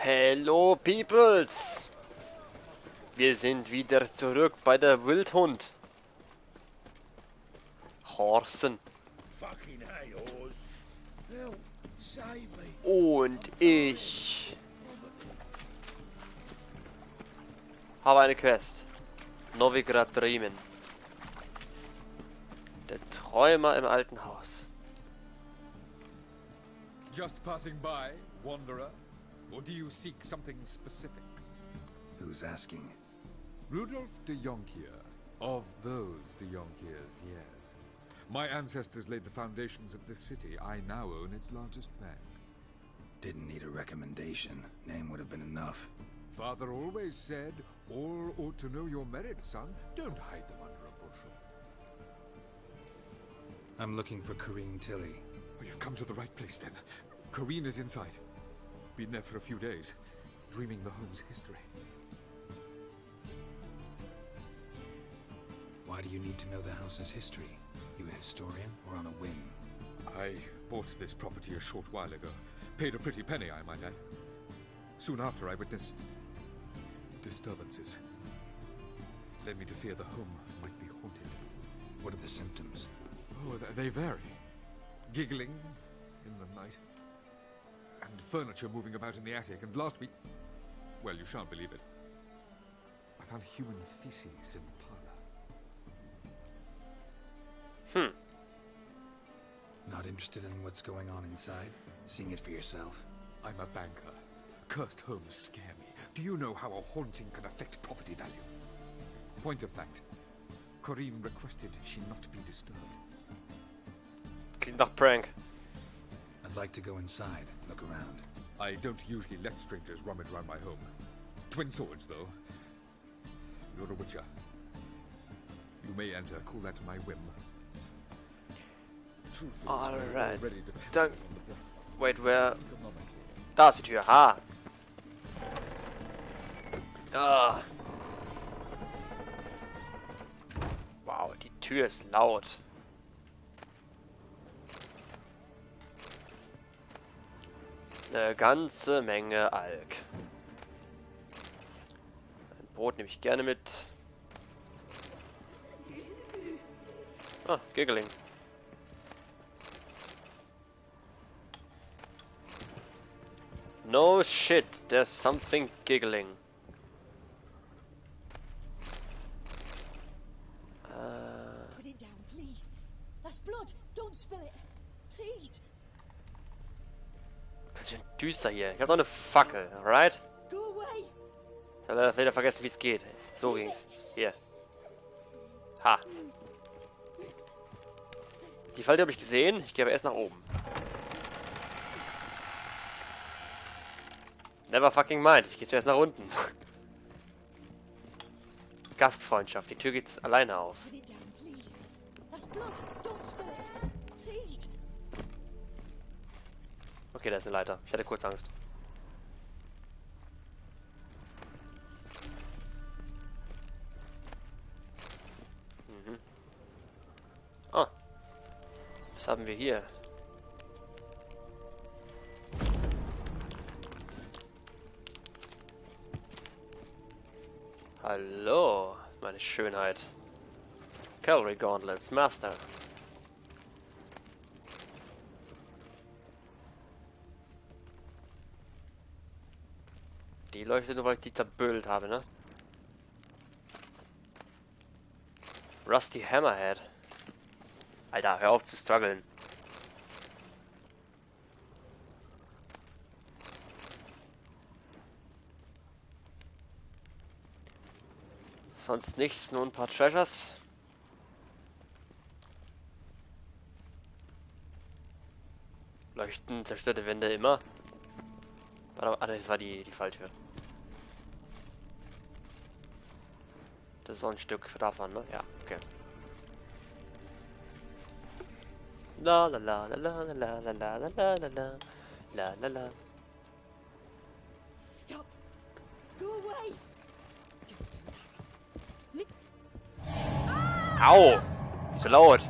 Hello Peoples! Wir sind wieder zurück bei der Wildhund. Horsen. Und ich habe eine Quest. Novigrad Dreamen. Der Träumer im alten Haus. Just passing by, wanderer? Or do you seek something specific? Who's asking? Rudolf de Jonkier. Of those de Jonkiers, yes. My ancestors laid the foundations of this city. I now own its largest bank. Didn't need a recommendation. Name would have been enough. Father always said, all ought to know your merits, son. Don't hide them under a bushel. I'm looking for Corrine Tilly. Oh, you've come to the right place, then. Corrine is inside. Been there for a few days, dreaming the home's history. Why do you need to know the house's history? You a historian or on a whim? I bought this property a short while ago. Paid a pretty penny, I might add. Soon after, I witnessed disturbances. Led me to fear the home might be haunted. What are the symptoms? Oh, they vary. Giggling in the night. And furniture moving about in the attic. And last week... well, you shan't believe it. I found human feces in the parlor. Not interested in what's going on inside? Seeing it for yourself? I'm a banker. Cursed homes scare me. Do you know how a haunting can affect property value? Point of fact, Corrine requested she not be disturbed. Klingt nach Prank. I'd like to go inside, look around. I don't usually let strangers rummage around my home. Twin swords, though. You're a witcher. You may enter, call that my whim. Alright. Dann... Wait, where... Da ist die Tür. Ha! Ah. Wow, die Tür ist laut. Eine ganze Menge Alk. Ein Brot nehme ich gerne mit. Ah, Giggling. No shit, there's something giggling. Put it down, please. That's blood. Don't spill it. Please. Das ist schön düster hier. Ich habe noch eine Fackel, alright? Go away. Ich habe leider wieder vergessen, wie es geht. So ging's. Hier. Ha. Die Falte habe ich gesehen. Ich gehe aber erst nach oben. Never fucking mind. Ich gehe zuerst nach unten. Gastfreundschaft. Die Tür geht alleine auf. Put it down, please. That's blood. Don't spill it. Please. Okay, da ist eine Leiter. Ich hatte kurz Angst. Ah. Was haben wir hier? Hallo, meine Schönheit. Cavalry Gauntlets, Master. Die leuchtet nur, weil ich die zerbödelt habe, ne? Rusty Hammerhead. Alter, hör auf zu strugglen. Sonst nichts, nur ein paar Treasures. Leuchten, zerstörte Wände immer. Warte, das war die Falltür. Das ist auch ein Stück davon, ne? Ja, okay. La la la la la la la la la la la la la la la. Stop. Go away. Au! So laut!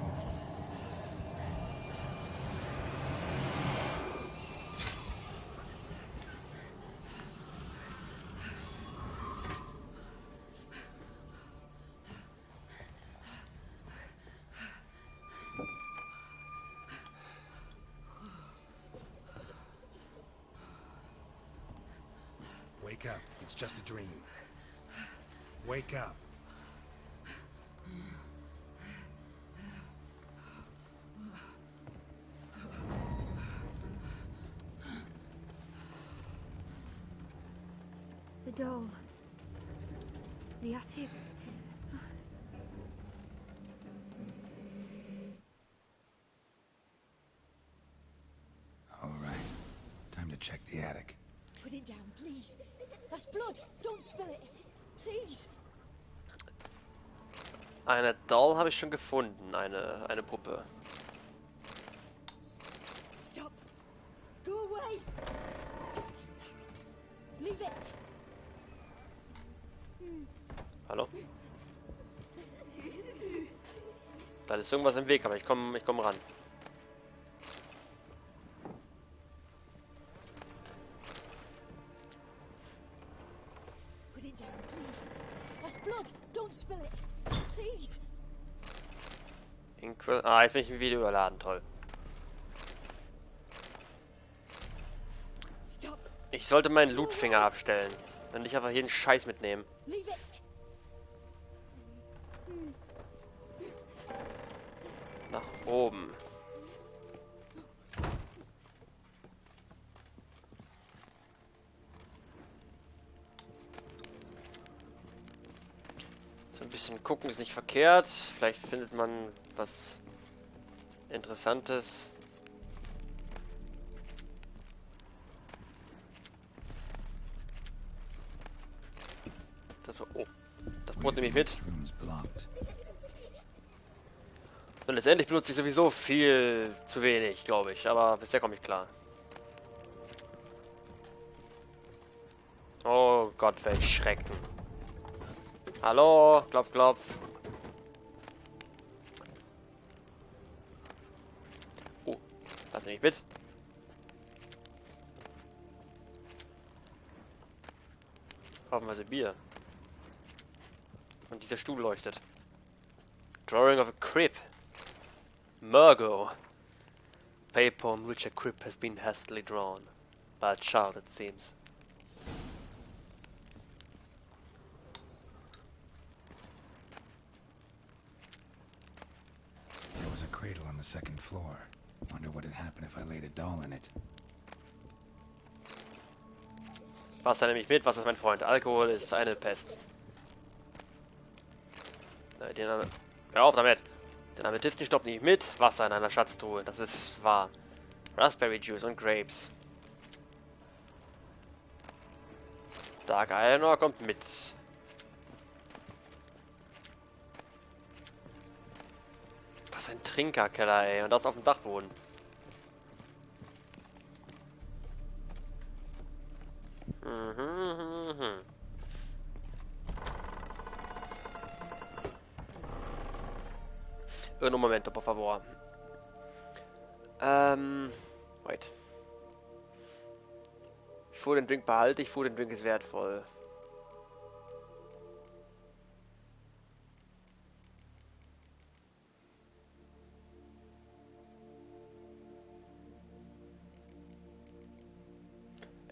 Wake up. It's just a dream. Wake up. The doll. The attic. All right. Time to check the attic. Put it down, please. That's blood. Don't spill it. Please. Eine Doll habe ich schon gefunden, eine Puppe. Stop. Go away. Don't do that. Leave it. Hallo? Da ist irgendwas im Weg, aber ich komm ran. Put it down, please. That's blood. Don't spill it. Please. Ah, jetzt bin ich im Video überladen, toll. Stop. Ich sollte meinen Lootfinger abstellen und nicht einfach jeden Scheiß mitnehmen. Leave it. Nach oben. So ein bisschen gucken ist nicht verkehrt. Vielleicht findet man was Interessantes. Oh, das Brot nehme ich mit. Room's blocked. Und letztendlich benutze ich sowieso viel zu wenig, glaube ich. Aber bisher komme ich klar. Oh Gott, welch Schrecken. Hallo, klopf, klopf. Oh, das nehme ich mit. Haufenweise Bier. Und dieser Stuhl leuchtet. Drawing of a crib. Murgo. Paper on which a crib has been hastily drawn. By a child, it seems. There was a cradle on the second floor. Wonder what would happen if I laid a doll in it. Wasser nehme ich mit. Was ist mein Freund? Alkohol ist eine Pest. Hör auf damit. Den Amethystenstopp nehme ich mit. Wasser in einer Schatztruhe. Das ist wahr. Raspberry Juice und Grapes. Dark Iron kommt mit. Was ist ein Trinkerkeller, ey. Und das auf dem Dachboden. Un momento, por favor. Wait. Food and Drink behalte ich. Food and Drink ist wertvoll.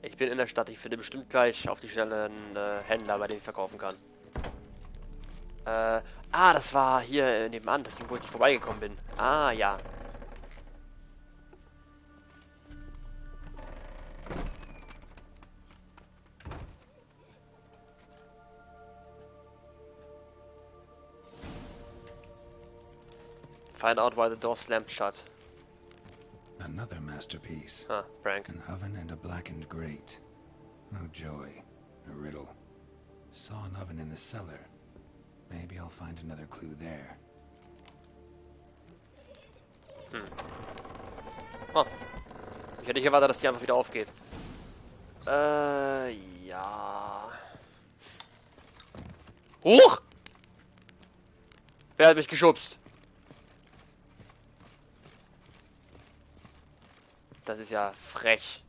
Ich bin in der Stadt. Ich finde bestimmt gleich auf die Stelle einen Händler, bei dem ich verkaufen kann. Das war hier nebenan, das Ding, wo ich nicht vorbeigekommen bin. Ah, ja. Find out why the door slammed shut. Another masterpiece. Ah, prank. An oven and a blackened grate. Oh joy. A riddle. Saw an oven in the cellar. Maybe I'll find another clue there. Oh. Ich hätte nicht erwartet, dass die einfach wieder aufgeht. Ja. Huch! Wer hat mich geschubst? Das ist ja frech.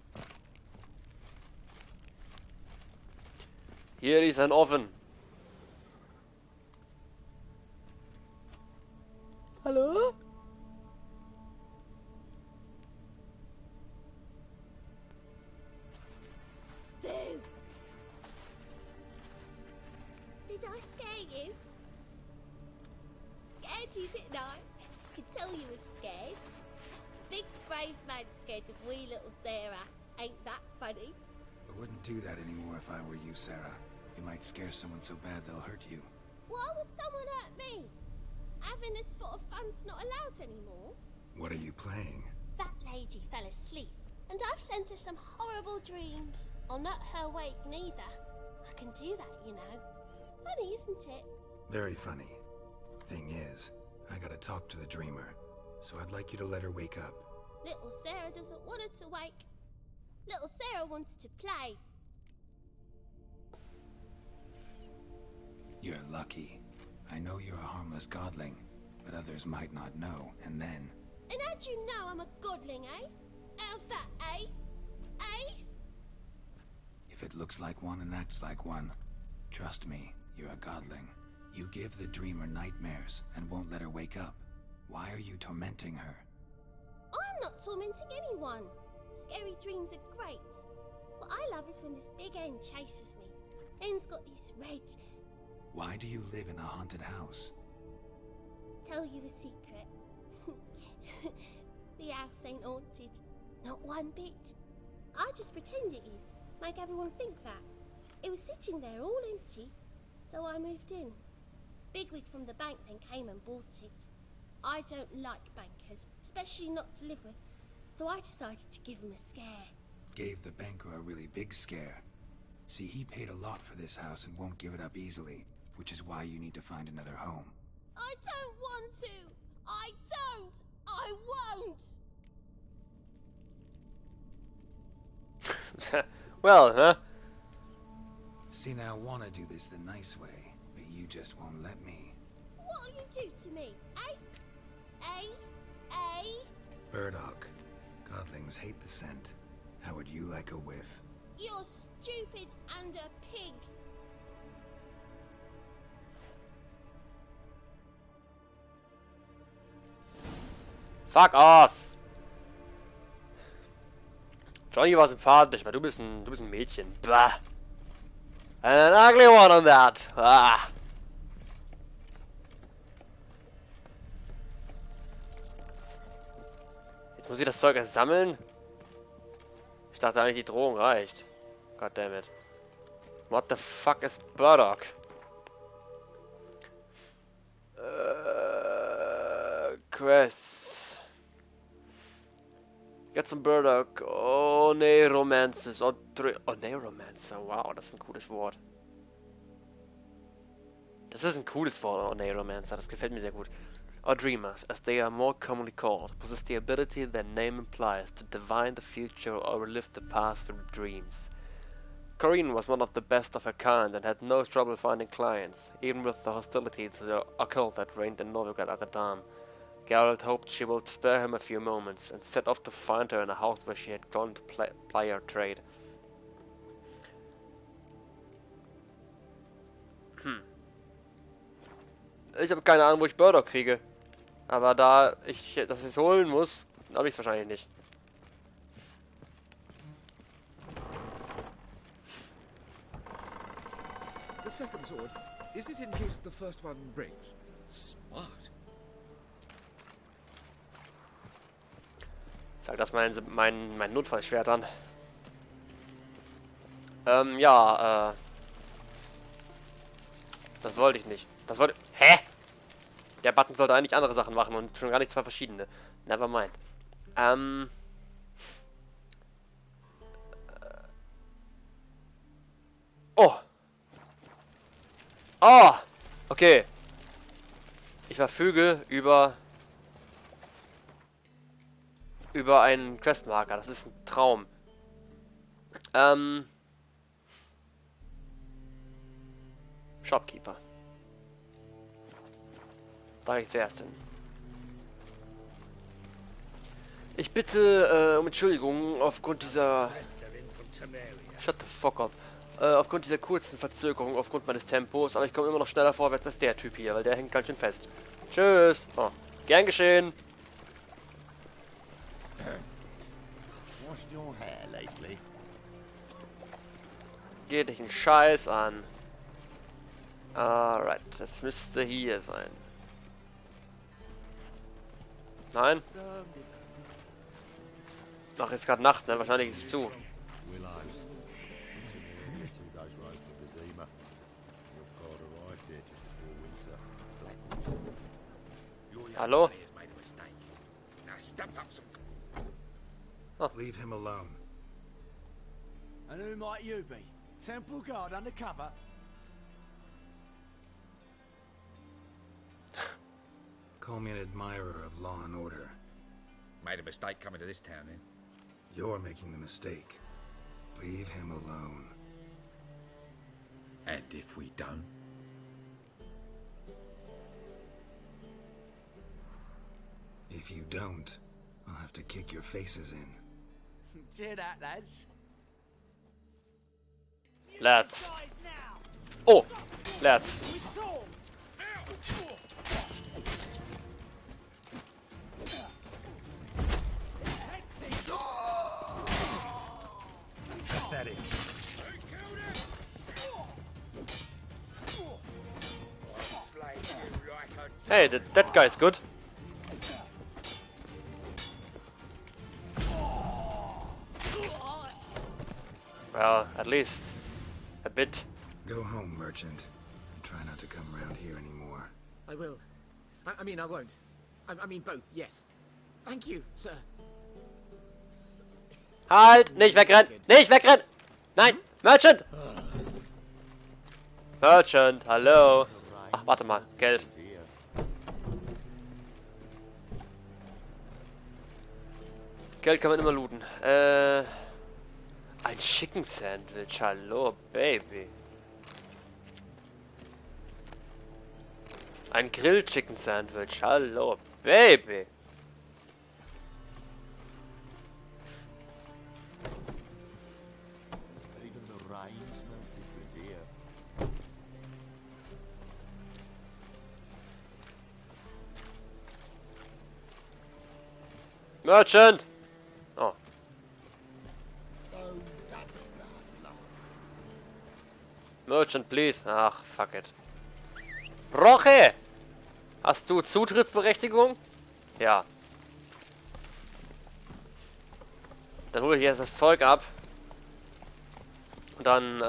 Hier ist ein Ofen. Hallo? you? Scared you, didn't I? I could tell you were scared. Big brave man scared of wee little Sarah. Ain't that funny? I wouldn't do that anymore if I were you, Sarah. You might scare someone so bad they'll hurt you. Why would someone hurt me? Having a spot of fun's not allowed anymore. What are you playing? That lady fell asleep, and I've sent her some horrible dreams. I'll not her awake neither. I can do that, you know. Funny, isn't it? Very funny. Thing is, I gotta talk to the dreamer, so I'd like you to let her wake up. Little Sarah doesn't want her to wake. Little Sarah wants to play. You're lucky. I know you're a harmless godling, but others might not know, and then... And how'd you know I'm a godling, eh? How's that, eh? Eh? If it looks like one and acts like one, trust me, you're a godling. You give the dreamer nightmares and won't let her wake up. Why are you tormenting her? I'm not tormenting anyone. Scary dreams are great. What I love is when this big hen chases me. Hen's got this red... Why do you live in a haunted house? Tell you a secret. The house ain't haunted. Not one bit. I just pretend it is. Make everyone think that. It was sitting there all empty, so I moved in. Bigwig from the bank then came and bought it. I don't like bankers, especially not to live with, so I decided to give him a scare. Gave the banker a really big scare. See, he paid a lot for this house and won't give it up easily, which is why you need to find another home. I don't want to! I don't! I won't! Well, huh? See, now I want to do this the nice way, but you just won't let me. What'll you do to me, eh? Eh? Eh? Burdock, godlings hate the scent. How would you like a whiff? You're stupid and a pig. Fuck off! Johnny war sympathisch, aber du bist ein Mädchen. Bah. An ugly one on that. Ah. Jetzt muss ich das Zeug erst sammeln? Ich dachte eigentlich, die Drohung reicht. Goddammit. What the fuck is Burdock? Quests. Get some Burdock. Oneiromancer. Oneiromancer. Wow, das ist ein cooles Wort. Das ist ein cooles Wort, Oneiromancer. Das gefällt mir sehr gut. Or dreamers, as they are more commonly called, possess the ability their name implies to divine the future or relive the past through dreams. Corinne was one of the best of her kind and had no trouble finding clients, even with the hostility to the occult that reigned in Novigrad at the time. Geralt hoped she would spare him a few moments and set off to find her in a house where she had gone to ply her trade. Ich habe keine Ahnung, wo ich Burdock kriege. Aber da ich das holen muss, habe ich es wahrscheinlich nicht. The second sword, is it in case the first one breaks? Smart. Sag das mein Notfallschwert an. Ja, das wollte ich nicht. Hä? Der Button sollte eigentlich andere Sachen machen und schon gar nicht zwei verschiedene. Never mind. Oh! Oh! Okay. Ich verfüge über einen Questmarker. Das ist ein Traum. Shopkeeper. Da gehe ich zuerst hin. Ich bitte um Entschuldigung aufgrund dieser... Shut the fuck up. Aufgrund dieser kurzen Verzögerung, aufgrund meines Tempos, aber ich komme immer noch schneller vorwärts als der Typ hier, weil der hängt ganz schön fest. Tschüss. Oh, gern geschehen. Geht dich einen Scheiß an. Alright, das müsste hier sein. Nein? Ach, ist gerade Nacht, ne? Wahrscheinlich ist es zu. Hallo? Leave him alone. And who might you be? Temple guard undercover? Call me an admirer of law and order. Made a mistake coming to this town, then. You're making the mistake. Leave him alone. And if we don't? If you don't, I'll have to kick your faces in. Cheer that, lads. Lads. Oh, Lads. Pathetic. Hey, that guy's good. Well, at least a bit. Go home, merchant, and try not to come around here anymore. I will. I mean, I won't. I mean both, yes. Thank you, sir. Halt! Nicht wegrennen! Nicht wegrennen! Nein! Merchant! Merchant, hallo! Ach, warte mal. Geld. Geld kann man immer looten. Ein Chicken Sandwich. Hallo, Baby. Ein Grill Chicken Sandwich. Hallo, Baby. Even the rain smells different here. Merchant! Oh. Oh, that's bad luck. Merchant, please. Ach, fuck it. Roche! Hast du Zutrittsberechtigung? Ja. Dann hole ich jetzt das Zeug ab. Und dann,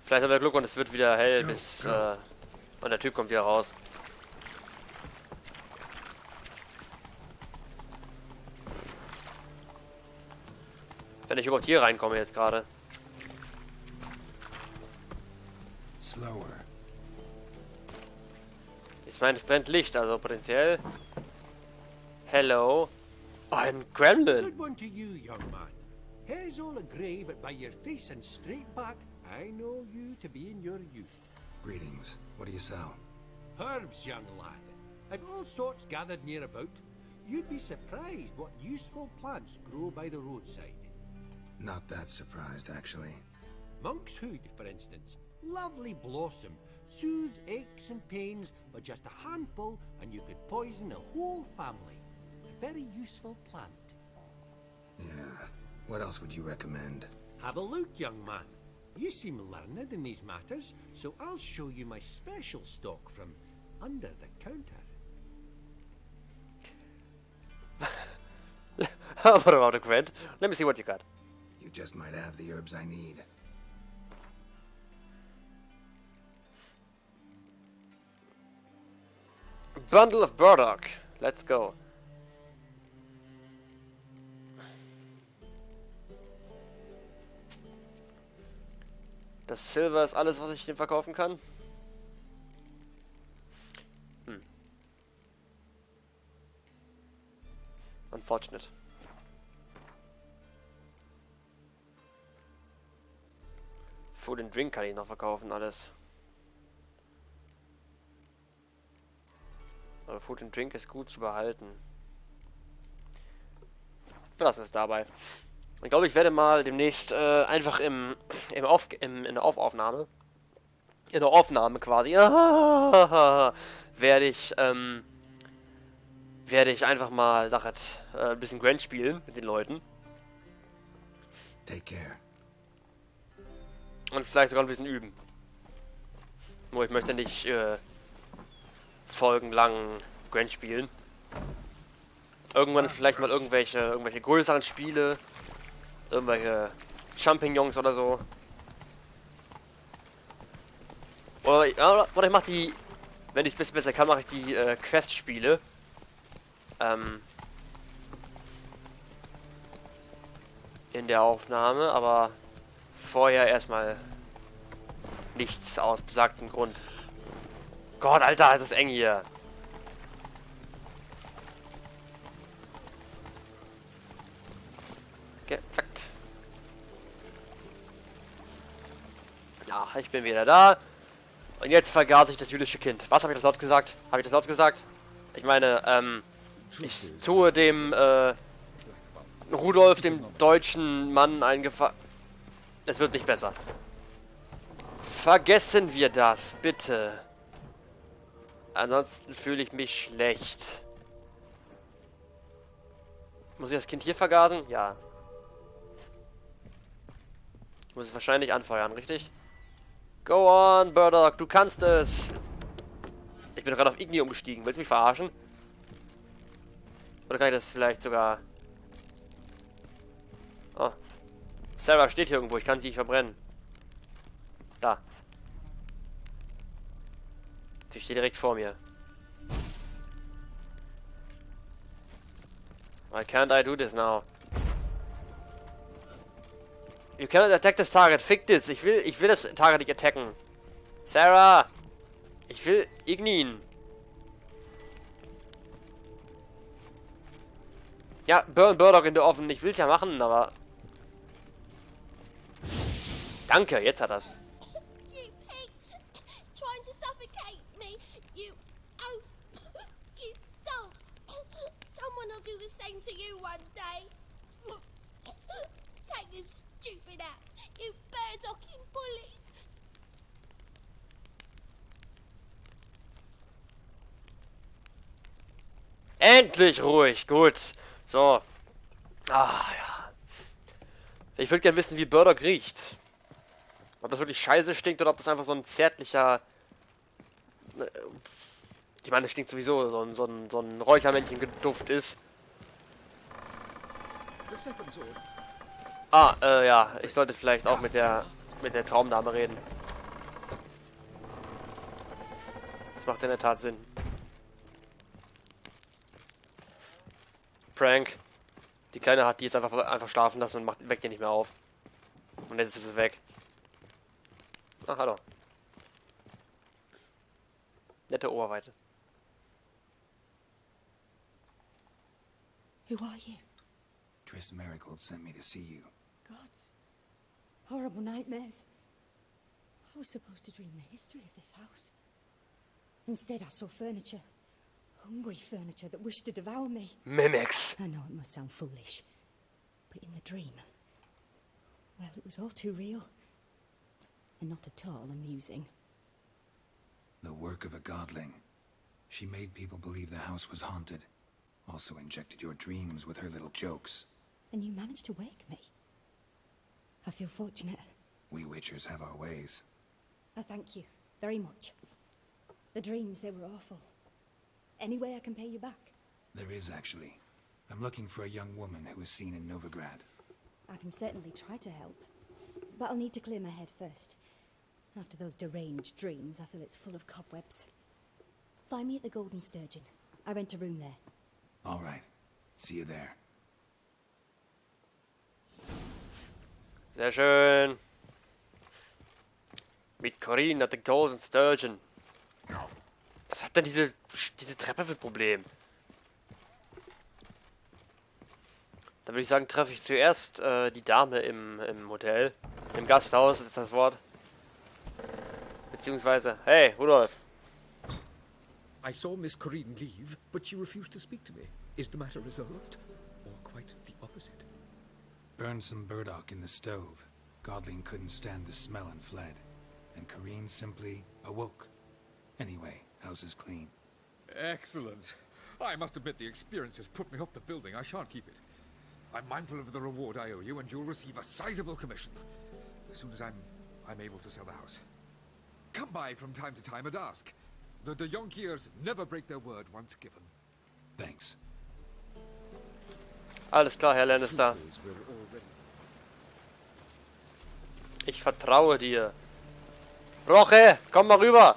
vielleicht haben wir Glück und es wird wieder hell, bis, und der Typ kommt wieder raus. Wenn ich überhaupt hier reinkomme jetzt gerade. Slower. Ich meine, es brennt Licht, also potenziell. Hello. Oh, ein Gremlin. Good one to you, young man. Hair's all a grey, but by your face and straight back, I know you to be in your youth. Greetings. What do you sell? Herbs, young lad. I've all sorts gathered near about. You'd be surprised what useful plants grow by the roadside. Not that surprised, actually. Monk's hood, for instance. Lovely blossom. Soothes aches and pains, but just a handful and you could poison the whole family. A very useful plant. Yeah. What else would you recommend? Have a look, young man. You seem learned in these matters, so I'll show you my special stock from under the counter. What about a Grant? Let me see what you got. You just might have the herbs I need. Bundle of burdock. Let's go. Das Silber ist alles, was ich dem verkaufen kann. Unfortunate. Food and Drink kann ich noch verkaufen, alles. Aber Food and Drink ist gut zu behalten. Belassen wir es dabei. Ich glaube, ich werde mal demnächst einfach in der Aufnahme quasi, werde ich einfach mal ein bisschen Gwent spielen mit den Leuten. Take care. Und vielleicht sogar ein bisschen üben. Nur ich möchte nicht folgenlang Gwent spielen. Irgendwann vielleicht mal irgendwelche größeren Spiele. Irgendwelche Champignons oder so. Oder ich mache die, wenn ich es ein bisschen besser kann, mache ich die Quest-Spiele. In der Aufnahme, aber vorher erstmal nichts aus besagtem Grund. Gott, Alter, ist es eng hier. Okay, zack. Ja, ich bin wieder da. Und jetzt vergaß ich das jüdische Kind. Was habe ich das laut gesagt? Habe ich das laut gesagt? Ich meine, ich tue dem Rudolf, dem deutschen Mann, einen Gefallen. Es wird nicht besser. Vergessen wir das, bitte. Ansonsten fühle ich mich schlecht. Muss ich das Kind hier vergasen? Ja. Ich muss es wahrscheinlich anfeuern, richtig? Go on, Burdock, du kannst es. Ich bin gerade auf Igni umgestiegen. Willst du mich verarschen? Oder kann ich das vielleicht sogar... Oh. Sarah steht hier irgendwo. Ich kann sie nicht verbrennen. Da. Sie steht direkt vor mir. Why can't I do this now? You cannot attack this target. Fick this. Ich will das Target nicht attacken. Sarah! Ich will Ignin. Ja, burn Burdock in der Oven. Ich will's ja machen, aber... Danke, jetzt hat er's. You pig! Trying to suffocate me! You oaf! You dolt! Someone will do the same to you one day! Take this stupid axe! You Burdocking bully! Endlich ruhig, gut. So. Ah, ja. Ich würde gerne wissen, wie Burdock riecht. Ob das wirklich scheiße stinkt oder ob das einfach so ein zärtlicher... Ich meine, es stinkt sowieso, so ein Räuchermännchen-Duft ist. Ah, ja. Ich sollte vielleicht auch mit der Traumdame reden. Das macht in der Tat Sinn. Prank. Die Kleine hat die jetzt einfach schlafen lassen und weckt die nicht mehr auf. Und jetzt ist sie weg. Ach, hallo. Nette Oberweite. Who are you? Triss Marigold sent me to see you. Gods. Horrible nightmares. I was supposed to dream the history of this house. Instead, I saw furniture. Hungry furniture that wished to devour me. Mimics. I know it must sound foolish, but in the dream, well, it was all too real. And not at all amusing. The work of a godling. She made people believe the house was haunted. Also injected your dreams with her little jokes. And you managed to wake me. I feel fortunate. We witchers have our ways. I thank you very much. The dreams, they were awful. Any way I can pay you back? There is, actually. I'm looking for a young woman who was seen in Novigrad. I can certainly try to help. But I'll need to clear my head first. After those deranged dreams, I feel it's full of cobwebs. Find me at the Golden Sturgeon. I rent a room there. All right. See you there. Sehr schön. Mit Corinne at the Golden Sturgeon. Was hat denn diese Treppe für ein Problem? Da würde ich sagen, treffe ich zuerst die Dame im Hotel. Im Gasthaus ist das Wort. Beziehungsweise, hey, Rudolf. I saw Miss Corinne leave, but she refused to speak to me. Is the matter resolved? Or quite the opposite? Burned some burdock in the stove. Godling couldn't stand the smell and fled. And Corinne simply awoke. Anyway, house is clean. Excellent. I must admit the experience has put me off the building. I shan't keep it. I'm mindful of the reward I owe you, and you'll receive a sizable commission. As soon as I'm able to sell the house. come by from time to time and ask. The Yonkiers never break their word once given. Thanks. Alles klar, Herr Lannister. Ich vertraue dir. Roche, komm mal rüber.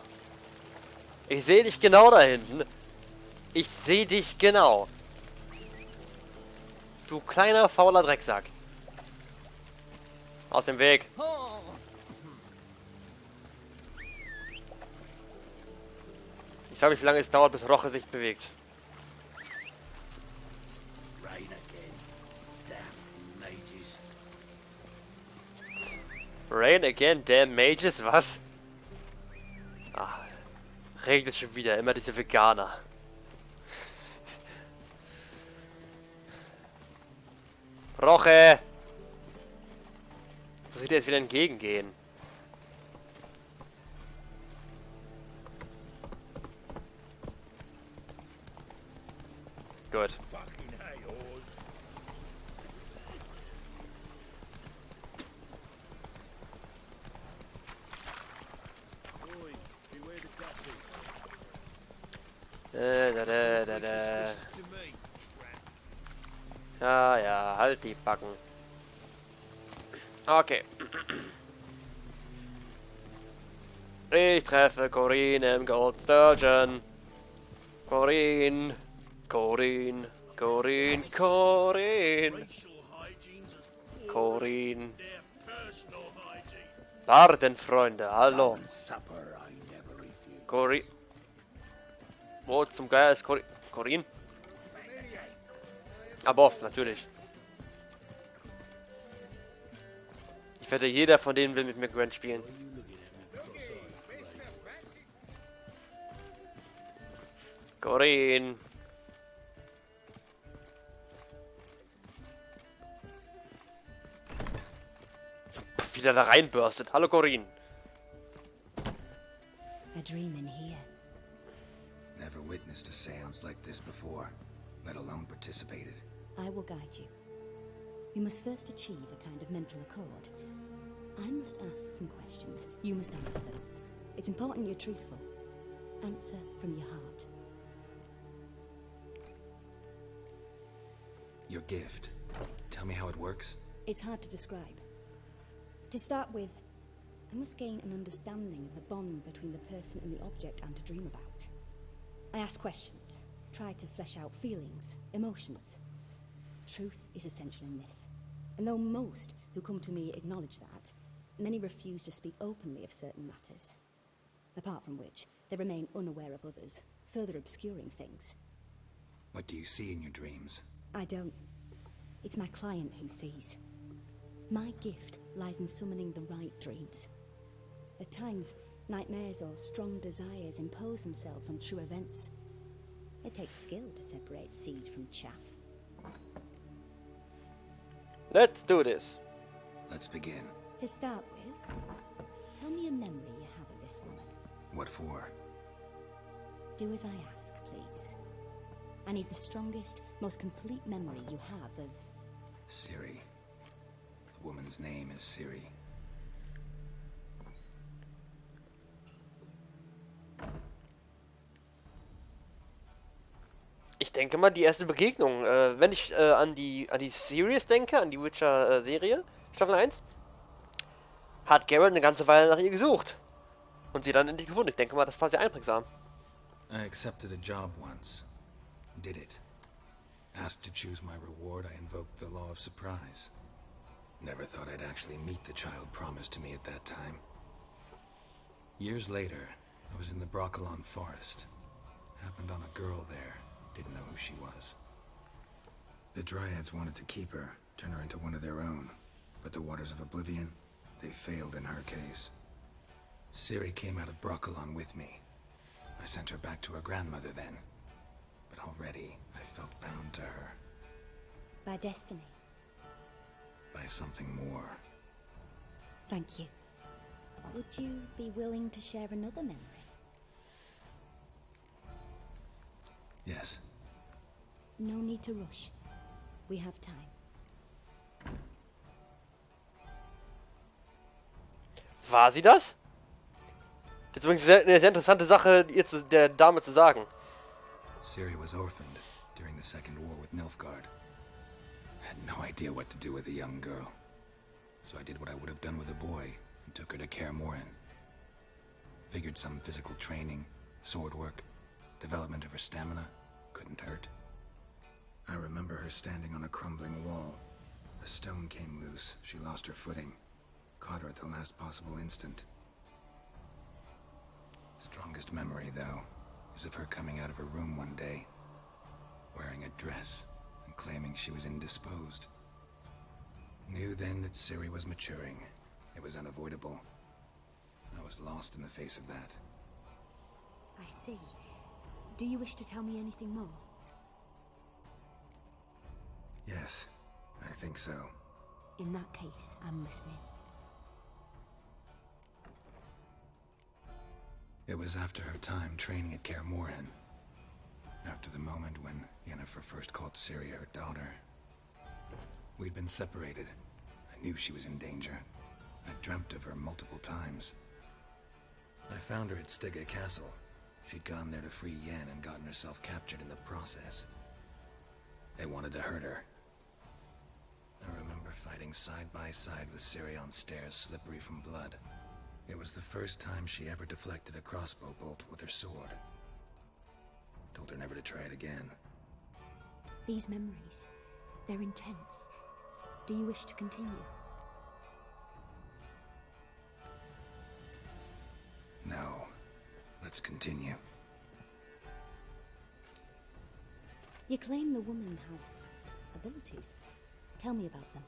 Ich sehe dich genau da hinten. Ich sehe dich genau. Du kleiner, fauler Drecksack. Aus dem Weg. Ich frage mich, wie lange es dauert, bis Roche sich bewegt. Rain again, damn Mages, was? Ah, regnet schon wieder, immer diese Veganer. Roche! Muss ich dir jetzt wieder entgegengehen? Gut. Ja, ja, halt die Backen. Okay. Ich treffe Corinne im Gold Sturgeon. Corinne. Corinne. Corinne. Corinne. Corinne. Warten, Freunde, hallo. Corinne. Wo zum Geier ist Corinne? Aber oft, natürlich. Ich wette, jeder von denen will mit mir Gwent spielen. Corinne. Wieder da reinburstet. Hallo Corinne. A dream in here. Never witnessed a seance like this before, let alone participated. I will guide you. You must first achieve a kind of mental accord. I must ask some questions. You must answer them. It's important you're truthful. Answer from your heart. Your gift. Tell me how it works. It's hard to describe. To start with, I must gain an understanding of the bond between the person and the object I'm to dream about. I ask questions, try to flesh out feelings, emotions. Truth is essential in this. And though most who come to me acknowledge that, many refuse to speak openly of certain matters. Apart from which, they remain unaware of others, further obscuring things. What do you see in your dreams? I don't. It's my client who sees. My gift lies in summoning the right dreams. At times, nightmares or strong desires impose themselves on true events. It takes skill to separate seed from chaff. Let's do this. Let's begin. To start with, tell me a memory you have of this woman. What for? Do as I ask, please. I need the strongest, most complete memory you have of... Ciri. The woman's name is Ciri. Ich denke mal, die erste Begegnung, wenn ich an die Series denke, an die Witcher-Serie, Staffel 1, hat Geralt eine ganze Weile nach ihr gesucht. Und sie dann endlich gefunden. Ich denke mal, das war sehr einprägsam. I accepted a job once. Did it. Asked to choose my reward, I invoked the law of surprise. Never thought I'd actually meet the child promised to me at that time. Years later, I was in the Broccolon forest. Happened on a girl there. Didn't know who she was. The Dryads wanted to keep her, turn her into one of their own. But the Waters of Oblivion, they failed in her case. Ciri came out of Broccolon with me. I sent her back to her grandmother then. But already, I felt bound to her. By destiny. By something more. Thank you. Would you be willing to share another memory? Yes. No need to rush. We have time. War sie das? Das ist übrigens eine sehr interessante Sache, ihr der Dame zu sagen. Ciri was orphaned during the Second War with Nilfgaard. Had no idea what to do with a young girl. So I did what I would have done with a boy and took her to Kaer Morhen. Figured some physical training, sword work, development of her stamina couldn't hurt. I remember her standing on a crumbling wall. A stone came loose, she lost her footing. Caught her at the last possible instant. Strongest memory, though, is of her coming out of her room one day, wearing a dress and claiming she was indisposed. Knew then that Ciri was maturing. It was unavoidable. I was lost in the face of that. I see. Do you wish to tell me anything more? Yes, I think so. In that case, I'm listening. It was after her time training at Kaer Morhen. After the moment when Yennefer first called Ciri her daughter. We'd been separated. I knew she was in danger. I dreamt of her multiple times. I found her at Stygga Castle. She'd gone there to free Yen and gotten herself captured in the process. They wanted to hurt her. I remember fighting side by side with Ciri on stairs slippery from blood. It was the first time she ever deflected a crossbow bolt with her sword. Told her never to try it again. These memories, they're intense. Do you wish to continue? No. Let's continue. You claim the woman has abilities. Tell me about them.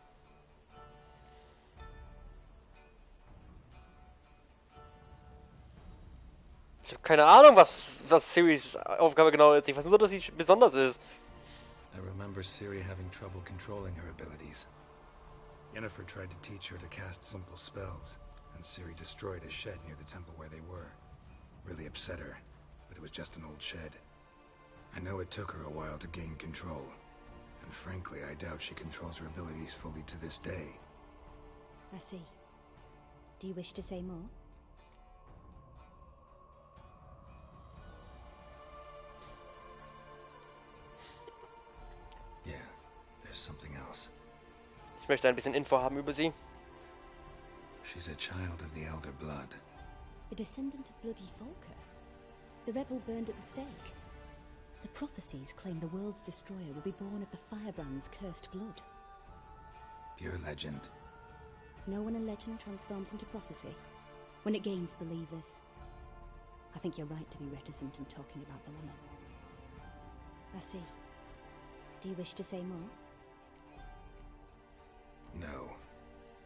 Ich habe keine Ahnung, was Ciris Aufgabe genau ist. Ich weiß nur, dass sie besonders ist. I remember Ciri having trouble controlling her abilities. Yennefer tried to teach her to cast simple spells, and Ciri destroyed a shed near the temple where they were. Really upset her, but it was just an old shed. I know it took her a while to gain control, and frankly, I doubt she controls her abilities fully to this day. I see. Do you wish to say more? Yeah, there's something else. Ich möchte ein bisschen Info haben über sie. She's a child of the Elder Blood. A descendant of bloody Volker. The rebel burned at the stake. The prophecies claim the world's destroyer will be born of the Firebrand's cursed blood. Pure legend. Know when a legend transforms into prophecy? When it gains believers. I think you're right to be reticent in talking about the woman. I see. Do you wish to say more? No.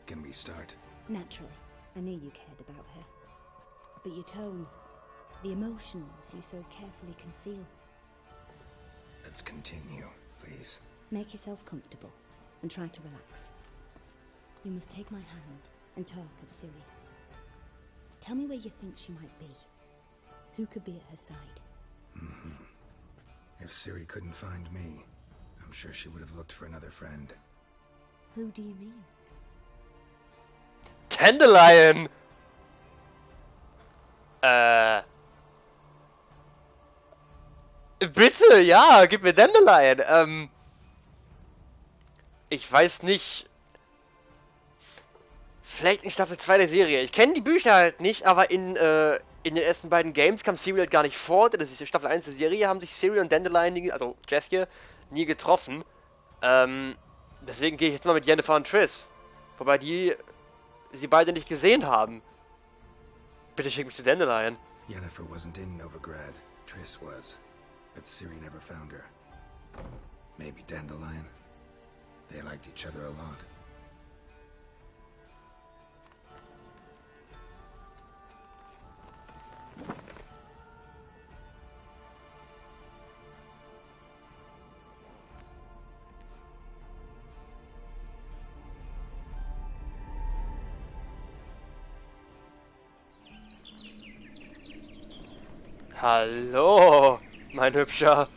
Can we start? Naturally. I knew you cared about her. But your tone, the emotions you so carefully conceal. Let's continue, please. Make yourself comfortable and try to relax. You must take my hand and talk of Ciri. Tell me where you think she might be. Who could be at her side? If Ciri couldn't find me, I'm sure she would have looked for another friend. Who do you mean? Dandelion! Bitte, ja, gib mir Dandelion. Ich weiß nicht. Vielleicht in Staffel 2 der Serie. Ich kenne die Bücher halt nicht, aber in den ersten beiden Games kam Ciri halt gar nicht vor. Das ist Staffel 1 der Serie, haben sich Ciri und Dandelion, also Jessie, nie getroffen. Deswegen gehe ich jetzt mal mit Yennefer und Triss. Wobei sie beide nicht gesehen haben. Bitte schick mich zu Dandelion. Yennefer wasn't in Novigrad. Triss was. But Ciri never found her. Maybe Dandelion. They liked each other a lot. Hallo, mein Hübscher.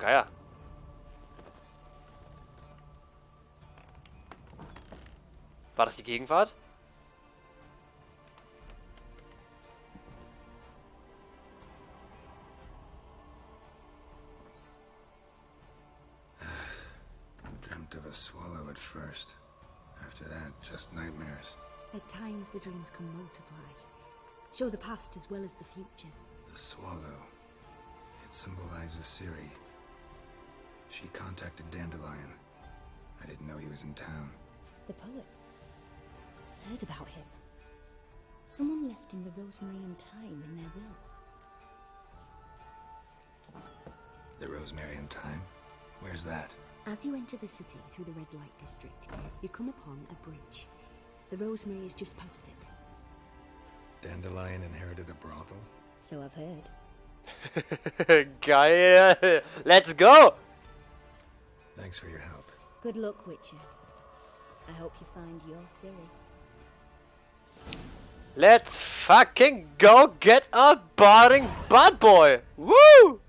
Geier. War das die Gegenwart? Dreamt of a swallow at first. After that, just nightmares. At times, the dreams can multiply. Show the past as well as the future. The swallow. It symbolizes Ciri. She contacted Dandelion. I didn't know he was in town. The poet. Heard about him. Someone left him the rosemary and thyme in their will. The Rosemary and Thyme? Where's that? As you enter the city through the red light district, you come upon a bridge. The rosemary is just past it. Dandelion inherited a brothel? So I've heard. Geil! Let's go! Thanks for your help. Good luck, Witcher. I hope you find your Ciri. Let's fucking go get a boring bad boy! Woo!